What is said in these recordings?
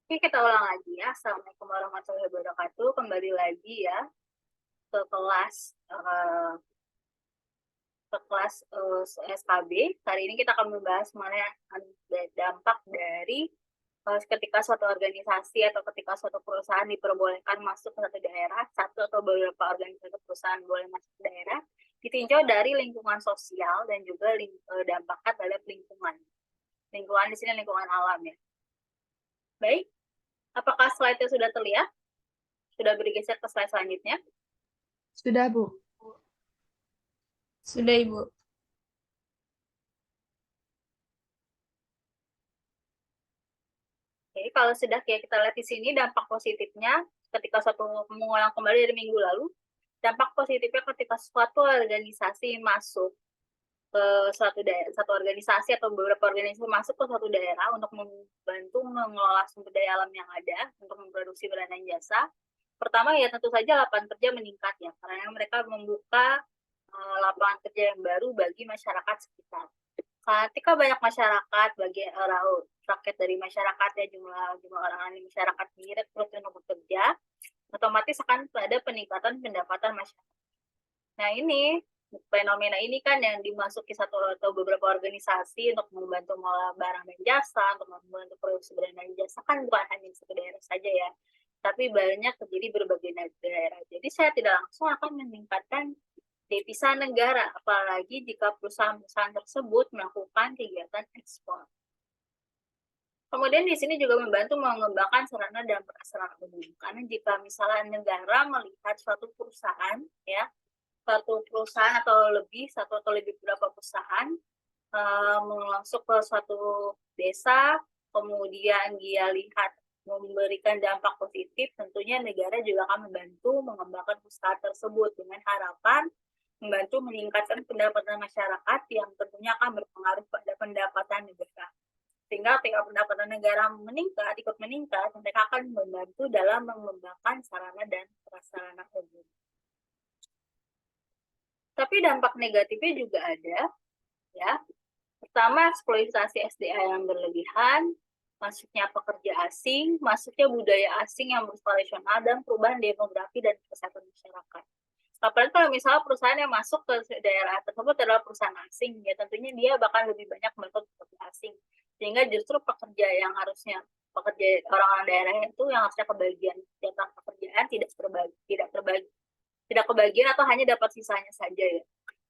Oke, kita ulang lagi ya. Assalamualaikum warahmatullahi wabarakatuh. Kembali lagi ya ke kelas eh, SKB. Kali ini kita akan membahas mengenai dampak dari ketika suatu organisasi atau ketika suatu perusahaan diperbolehkan masuk ke satu daerah, satu atau beberapa organisasi perusahaan boleh masuk ke daerah, ditinjau dari lingkungan sosial dan juga dampaknya terhadap lingkungan. Lingkungan di sini lingkungan alam ya. Baik, apakah slide-nya sudah terlihat? Sudah bergeser ke slide selanjutnya? Sudah, Bu. Sudah, Ibu. Oke, kalau sudah kayak kita lihat di sini dampak positifnya ketika mengulang kembali dari minggu lalu, dampak positifnya ketika suatu organisasi masuk ke satu organisasi atau beberapa organisasi masuk ke suatu daerah untuk membantu mengelola sumber daya alam yang ada untuk memproduksi barang dan jasa. Pertama ya tentu saja lapangan kerja meningkat ya, karena mereka membuka lapangan kerja yang baru bagi masyarakat sekitar. Ketika banyak masyarakat, bagi rakyat dari masyarakat ya, jumlah orang di masyarakat direkrut untuk bekerja, otomatis akan ada peningkatan pendapatan masyarakat. Nah ini fenomena ini kan yang dimasuki satu atau beberapa organisasi untuk membantu mengolah barang dan jasa, untuk membantu produksi barang dan jasa kan bukan hanya satu daerah saja ya, tapi banyak terjadi berbagai daerah. Jadi saya tidak langsung akan meningkatkan devisa negara, apalagi jika perusahaan-perusahaan tersebut melakukan kegiatan ekspor. Kemudian di sini juga membantu mengembangkan sarana dan prasarana umum. Karena jika misalnya negara melihat suatu perusahaan, ya, satu perusahaan atau lebih beberapa perusahaan masuk ke suatu desa, kemudian dia lihat memberikan dampak positif, tentunya negara juga akan membantu mengembangkan usaha tersebut dengan harapan membantu meningkatkan pendapatan masyarakat yang tentunya akan berpengaruh pada pendapatan negara. Sehingga ketika pendapatan negara ikut meningkat, mereka akan membantu dalam mengembangkan sarana dan prasarana umum. Tapi dampak negatifnya juga ada, ya. Pertama, eksploitasi SDA yang berlebihan, masuknya pekerja asing, masuknya budaya asing yang bervariasional, dan perubahan demografi dan kesehatan masyarakat. Apalagi kalau misalnya perusahaan yang masuk ke daerah tersebut adalah perusahaan asing, ya tentunya dia bahkan lebih banyak merekrut pekerja asing. Sehingga justru pekerja yang harusnya pekerja orang-orang daerah itu yang harusnya kebagian jatah pekerjaan tidak kebagian atau hanya dapat sisanya saja ya.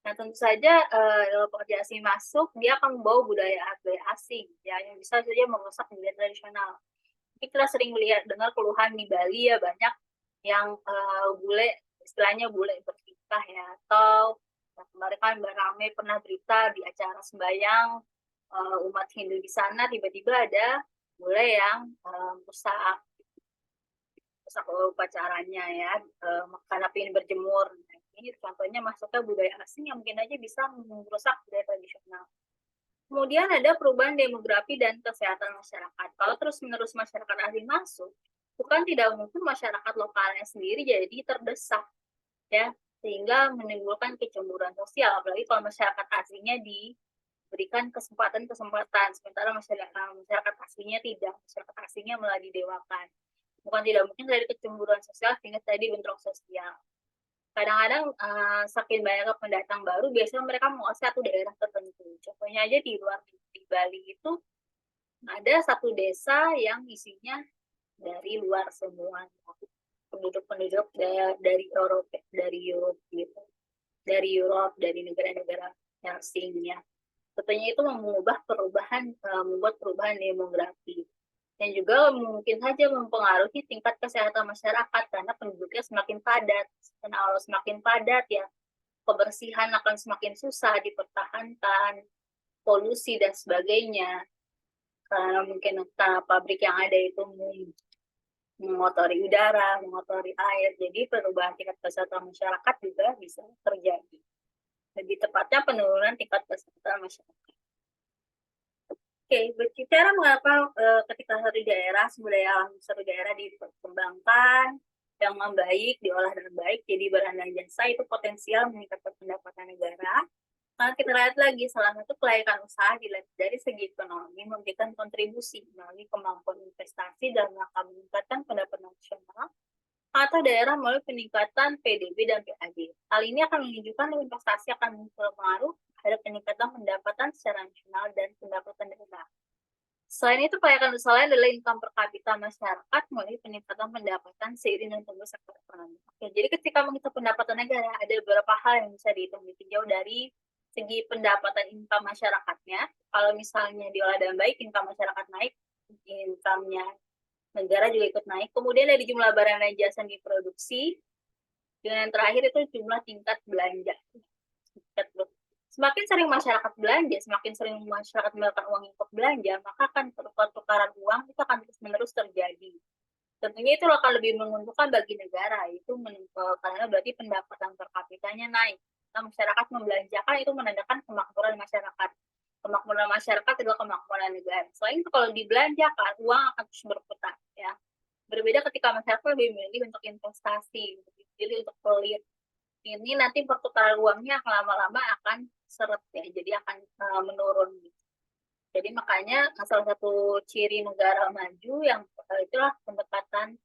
Nah tentu saja kalau pekerja asing masuk, dia akan membawa budaya asing, ya yang bisa saja merusak budaya tradisional. Kita sering dengar keluhan di Bali ya, banyak yang istilahnya bule berfikah ya, atau kemarin kan ramai pernah berita di acara sembahyang umat Hindu di sana tiba-tiba ada bule yang rusak upacaranya ya, karena ingin berjemur. Nah, ini contohnya masuknya budaya asing yang mungkin aja bisa merusak budaya tradisional. Kemudian ada perubahan demografi dan kesehatan masyarakat. Kalau terus-menerus masyarakat asing masuk, bukan tidak mungkin masyarakat lokalnya sendiri jadi terdesak, ya, sehingga menimbulkan kecemburuan sosial, apalagi kalau masyarakat aslinya diberikan kesempatan, sementara masyarakat aslinya tidak, masyarakat aslinya malah didewakan. Bukan tidak mungkin dari kecemburuan sosial sehingga tadi bentrok sosial. Kadang-kadang saking banyaknya pendatang baru, biasanya mereka menguasai satu daerah tertentu. Contohnya aja di Bali itu ada satu desa yang isinya dari luar semua, penduduk-penduduk dari Europe gitu, dari negara-negara yang asingnya. Tentunya itu membuat perubahan demografi dan juga mungkin saja mempengaruhi tingkat kesehatan masyarakat karena penduduknya semakin padat. Karena kalau semakin padat ya kebersihan akan semakin susah dipertahankan, polusi dan sebagainya. Karena mungkin pabrik yang ada itu mengotori udara, mengotori air, jadi perubahan tingkat kesehatan masyarakat juga bisa terjadi. Lebih tepatnya penurunan tingkat kesehatan masyarakat. Oke, berbicara mengapa ketika sumber daya alam satu daerah dikembangkan dengan baik, diolah dengan baik, jadi barang dan jasa itu potensial meningkatkan pendapatan negara. Nah, kita lihat lagi, salah satu kelayakan usaha dilihat dari segi ekonomi memberikan kontribusi melalui kemampuan investasi dalam rangka meningkatkan pendapatan nasional atau daerah melalui peningkatan PDB dan PAD. Hal ini akan menunjukkan investasi akan berpengaruh terhadap peningkatan pendapatan secara nasional dan pendapatan daerah. Selain itu, kelayakan usaha lain adalah income per kapita masyarakat melalui peningkatan pendapatan seiring dengan tumbuh sektor ekonomi. Oke, jadi ketika menghitung pendapatan negara, ada beberapa hal yang bisa dihitung ditinjau dari segi pendapatan income masyarakatnya. Kalau misalnya diolah dengan baik, income masyarakat naik, income-nya negara juga ikut naik. Kemudian dari jumlah barang dan jasa yang diproduksi, dengan yang terakhir itu jumlah tingkat belanja. Semakin sering masyarakat belanja, semakin sering masyarakat melakukan uang untuk belanja, maka akan pertukaran uang itu akan terus-menerus terjadi. Tentunya itu akan lebih menguntungkan bagi negara, itu karena berarti pendapatan per kapitanya naik. Nah, masyarakat membelanjakan itu menandakan kemakmuran masyarakat. Kemakmuran masyarakat adalah kemakmuran negara. Selain itu, kalau dibelanjakan, uang akan terus berputar. Ya. Berbeda ketika masyarakat lebih memilih untuk investasi, memilih untuk pelit. Ini nanti pertukaran uangnya lama-lama akan seret ya, jadi akan menurun. Jadi makanya salah satu ciri negara maju yang itulah pendekatan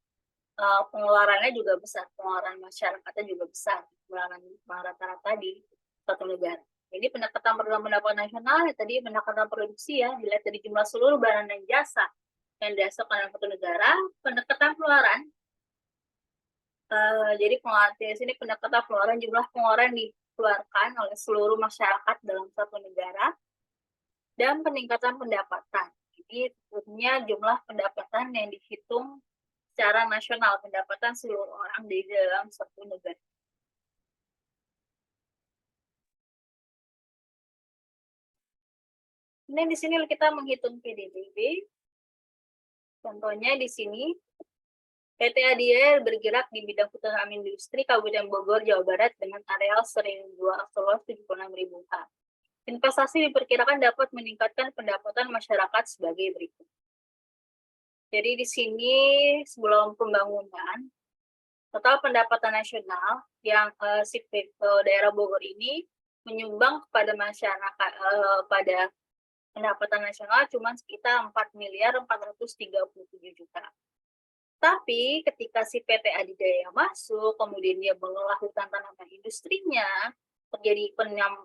pengeluarannya juga besar, pengeluaran masyarakatnya juga besar, pengeluaran rata-rata di suatu negara. Jadi pendekatan pendapatan nasional ya, tadi pendekatan produksi ya, dilihat dari jumlah seluruh barang dan jasa yang dihasilkan dalam suatu negara. Pendekatan pengeluaran, jadi pengeluaran di sini pendekatan pengeluaran jumlah pengeluaran dikeluarkan oleh seluruh masyarakat dalam suatu negara dan peningkatan pendapatan. Jadi sebetulnya jumlah pendapatan yang dihitung secara nasional, pendapatan seluruh orang di dalam suatu negara. Kemudian di sini kita menghitung PDB. Contohnya di sini PT ADIA bergerak di bidang usaha industri Kabupaten Bogor, Jawa Barat dengan areal seluas 76.000 ha. Investasi diperkirakan dapat meningkatkan pendapatan masyarakat sebagai berikut. Jadi di sini sebelum pembangunan, total pendapatan nasional yang daerah Bogor ini menyumbang kepada masyarakat pada pendapatan nasional cuma sekitar 4.437 juta. Tapi ketika si PT Adidaya masuk, kemudian dia mengelola hutan tanaman industrinya, terjadi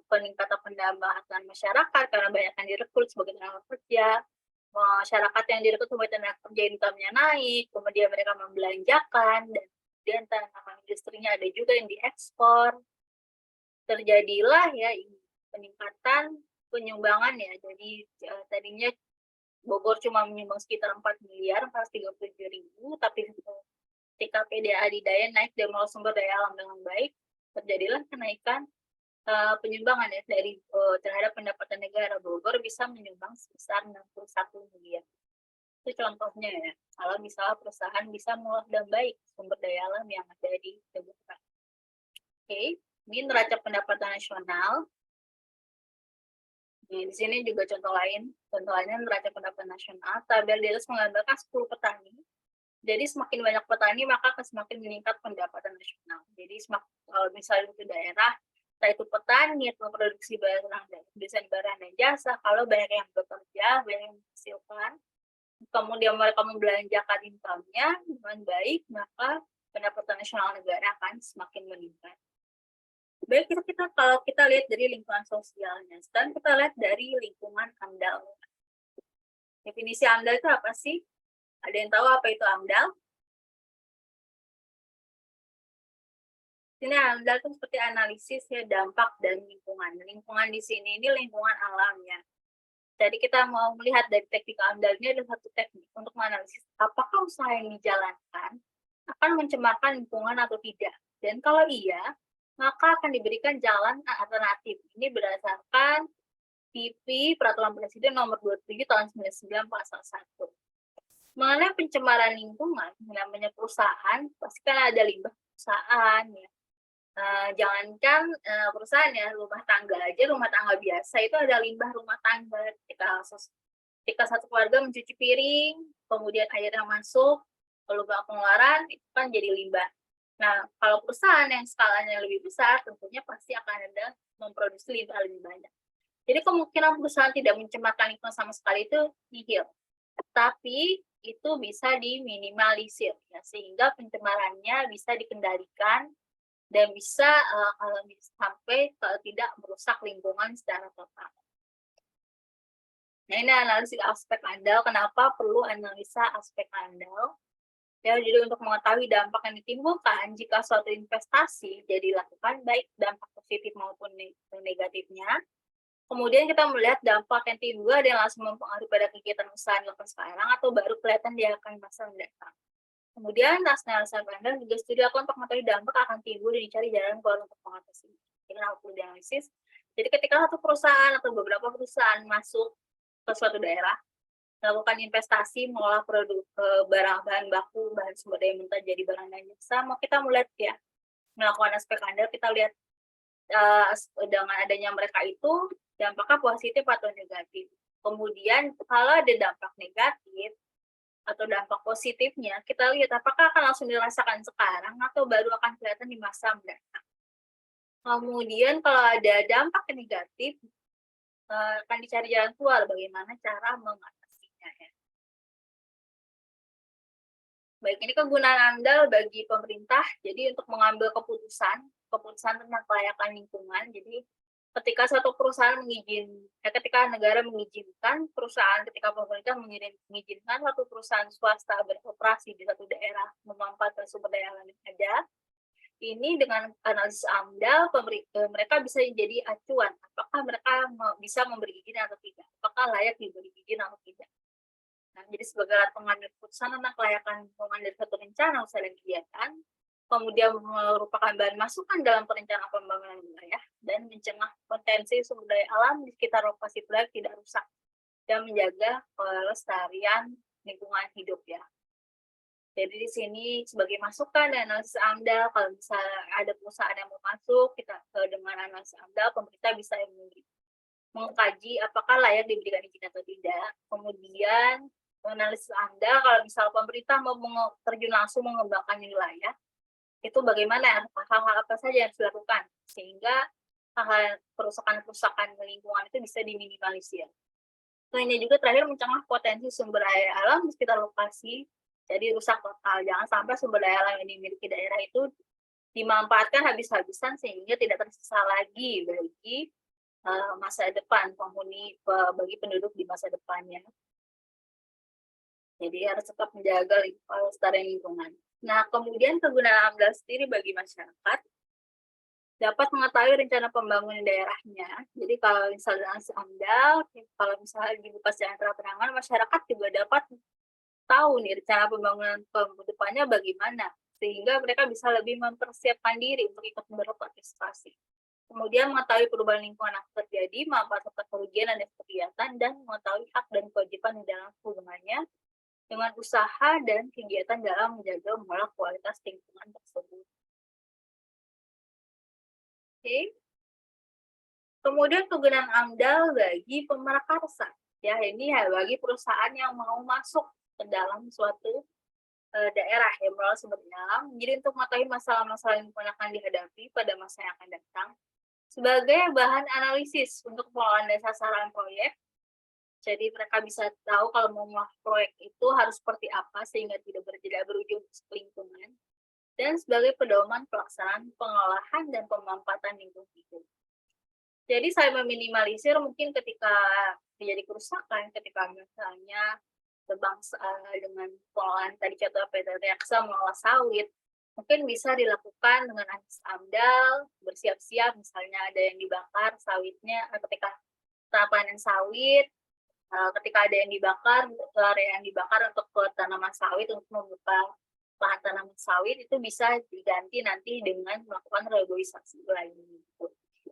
peningkatan pendapatan masyarakat karena banyak yang direkrut sebagai tenaga kerja, masyarakat yang direkrut sebagai tenaga kerja income-nya naik, kemudian mereka membelanjakan, dan kemudian tanaman industrinya ada juga yang diekspor. Terjadilah ya peningkatan penyumbangan ya. Jadi tadinya Bogor cuma menyumbang sekitar 4.437.000, tapi ketika PD Adidaya naik dan mengelola sumber daya alam dengan baik, terjadilah kenaikan penyumbangan ya dari terhadap pendapatan negara. Bogor bisa menyumbang sebesar 61 miliar. Itu contohnya ya, kalau misalnya perusahaan bisa mengelola dengan baik sumber daya alam yang ada di Bogor. Oke, ini neraca pendapatan nasional. Nah, di sini juga contoh lain, contoh lainnya neraca pendapatan nasional. Tabel di atas menggambarkan 10 petani. Jadi semakin banyak petani maka akan semakin meningkat pendapatan nasional. Jadi kalau misalnya itu daerah, entah itu petani atau produksi barang dan jasa, kalau banyak yang bekerja, banyak yang menghasilkan, kemudian mereka membelanjakan income-nya dengan baik, maka pendapatan nasional negara akan semakin meningkat. Baik, kalau kita lihat dari lingkungan sosialnya, sekarang kita lihat dari lingkungan AMDAL. Definisi AMDAL itu apa sih? Ada yang tahu apa itu AMDAL? Ini AMDAL itu seperti analisis ya dampak dan lingkungan. Lingkungan di sini ini lingkungan alam ya. Jadi kita mau melihat dari teknik AMDAL ini ada satu teknik untuk menganalisis apakah usaha yang dijalankan akan mencemarkan lingkungan atau tidak. Dan kalau iya, maka akan diberikan jalan alternatif. Ini berdasarkan PP Peraturan Presiden Nomor 27 Tahun 99 Pasal 1. Mengenai pencemaran lingkungan, namanya perusahaan, pasti kan ada limbah perusahaan ya. Jangankan perusahaan ya, rumah tangga aja, rumah tangga biasa itu ada limbah rumah tangga. Ketika satu keluarga mencuci piring, kemudian airnya masuk, lubang pengeluaran, itu kan jadi limbah. Nah, kalau perusahaan yang skalanya lebih besar, tentunya pasti akan ada memproduksi limbah lebih banyak. Jadi kemungkinan perusahaan tidak mencemarkan lingkungan sama sekali itu nihil. Tapi itu bisa diminimalisir ya, sehingga pencemarannya bisa dikendalikan dan bisa kalau sampai tidak merusak lingkungan secara total. Nah, ini analisis aspek andal. Kenapa perlu analisa aspek andal? Ya, jadi untuk mengetahui dampak yang ditimbulkan jika suatu investasi jadi dilakukan, baik dampak positif maupun negatifnya. Kemudian kita melihat dampak yang timbul ada yang langsung mempengaruhi pada kegiatan usaha yang dilakukan sekarang atau baru kelihatan di akan masa mendatang. Kemudian analisa andal juga studi dilakukan untuk mengetahui dampak akan timbul dan dicari jalan keluar untuk mengatasi. Ini kenapa perlu dianalisis? Jadi ketika satu perusahaan atau beberapa perusahaan masuk ke suatu daerah, melakukan investasi, mengolah produk barang bahan baku, bahan sumber daya mentah jadi barang dan jasa, mau kita melihat ya, melakukan aspek andal, kita lihat dengan adanya mereka itu dampaknya positif atau negatif. Kemudian kalau ada dampak negatif atau dampak positifnya, kita lihat apakah akan langsung dirasakan sekarang atau baru akan kelihatan di masa mendatang. Kemudian kalau ada dampak negatif, akan dicari jalan keluar bagaimana cara mengatasinya ya. Baik, ini kegunaan andal bagi pemerintah, jadi untuk mengambil keputusan tentang kelayakan lingkungan. Jadi ketika suatu perusahaan ketika negara mengizinkan perusahaan, ketika pemerintah mengizinkan suatu perusahaan swasta beroperasi di satu daerah memanfaatkan sumber daya alam yang ada, ini dengan analisis AMDAL mereka bisa jadi acuan apakah mereka bisa memberi izin atau tidak, apakah layak diberi izin atau tidak. Nah, jadi sebagai alat pengambil keputusan tentang kelayakan lingkungan dari satu rencana usaha dan kegiatan, kemudian merupakan bahan masukan dalam perencanaan pembangunan wilayah dan mencegah potensi sumber daya alam di sekitar lokasi proyek tidak rusak dan menjaga kelestarian lingkungan hidup ya. Jadi di sini sebagai masukan dan analisis AMDAL, kalau misalnya ada perusahaan yang mau masuk, kita dengan analisis AMDAL, pemerintah bisa mengkaji apakah layak diberikan izin atau tidak. Kemudian analisis AMDAL, kalau misalnya pemerintah mau terjun langsung mengembangkan wilayah, itu bagaimana, hal-hal apa saja yang harus dilakukan sehingga hal-hal kerusakan lingkungan itu bisa diminimalisir. Selainnya juga terakhir mencegah potensi sumber daya alam di sekitar lokasi jadi rusak total. Jangan sampai sumber daya alam yang dimiliki daerah itu dimanfaatkan habis-habisan sehingga tidak tersisa lagi bagi masa depan bagi penduduk di masa depannya. Jadi harus tetap menjaga kelestarian lingkungan. Nah, kemudian kegunaan AMDAL sendiri bagi masyarakat dapat mengetahui rencana pembangunan daerahnya. Jadi kalau misalnya AMDAL, kalau misalnya dibuka secara terang-terangan, masyarakat juga dapat tahu nih rencana pembangunan ke depannya bagaimana, sehingga mereka bisa lebih mempersiapkan diri untuk ikut berpartisipasi. Kemudian mengetahui perubahan lingkungan yang terjadi, manfaat serta kerugian dan kegiatan, dan mengetahui hak dan kewajiban di dalam hubungannya dengan usaha dan kegiatan dalam menjaga mengolah kualitas lingkungan tersebut. Oke. Kemudian kegunaan AMDAL bagi pemrakarsa. Ya, ini bagi perusahaan yang mau masuk ke dalam suatu daerah yang melalui sumber daya alam. Jadi untuk mengetahui masalah-masalah yang akan dihadapi pada masa yang akan datang sebagai bahan analisis untuk pengelolaan dan sasaran proyek. Jadi mereka bisa tahu kalau mau proyek itu harus seperti apa sehingga tidak berujung ke lingkungan, dan sebagai pedoman pelaksanaan pengolahan dan pemanfaatan lingkungan hidup. Jadi saya meminimalisir mungkin ketika terjadi kerusakan, ketika misalnya berbangsa dengan pengolahan tadi contoh PT Reksa mengolah sawit, mungkin bisa dilakukan dengan analisis AMDAL, bersiap-siap misalnya ada yang dibakar sawitnya ketika panen sawit, ketika ada yang dibakar, area yang dibakar untuk tanaman sawit untuk membuka lahan tanaman sawit itu bisa diganti nanti dengan melakukan reboisasi lagi.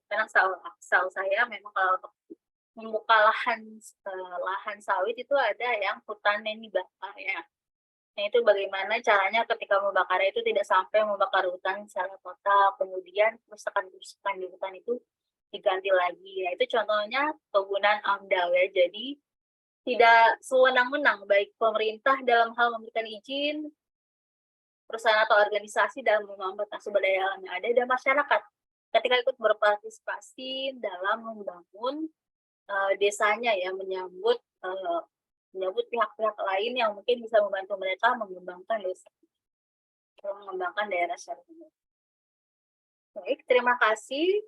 Karena setahu saya memang kalau untuk membuka lahan sawit itu ada yang hutan yang dibakar ya. Nah itu bagaimana caranya ketika membakar itu tidak sampai membakar hutan secara total, kemudian kerusakan di hutan itu diganti lagi. Nah itu contohnya kegunaan AMDAL ya. Jadi tidak sewenang-wenang baik pemerintah dalam hal memberikan izin, perusahaan atau organisasi dalam memanfaatkan sumber daya alam yang ada, dan masyarakat ketika ikut berpartisipasi dalam membangun desanya ya, menyambut pihak-pihak lain yang mungkin bisa membantu mereka mengembangkan desa, mengembangkan daerah secara umum. Baik, terima kasih.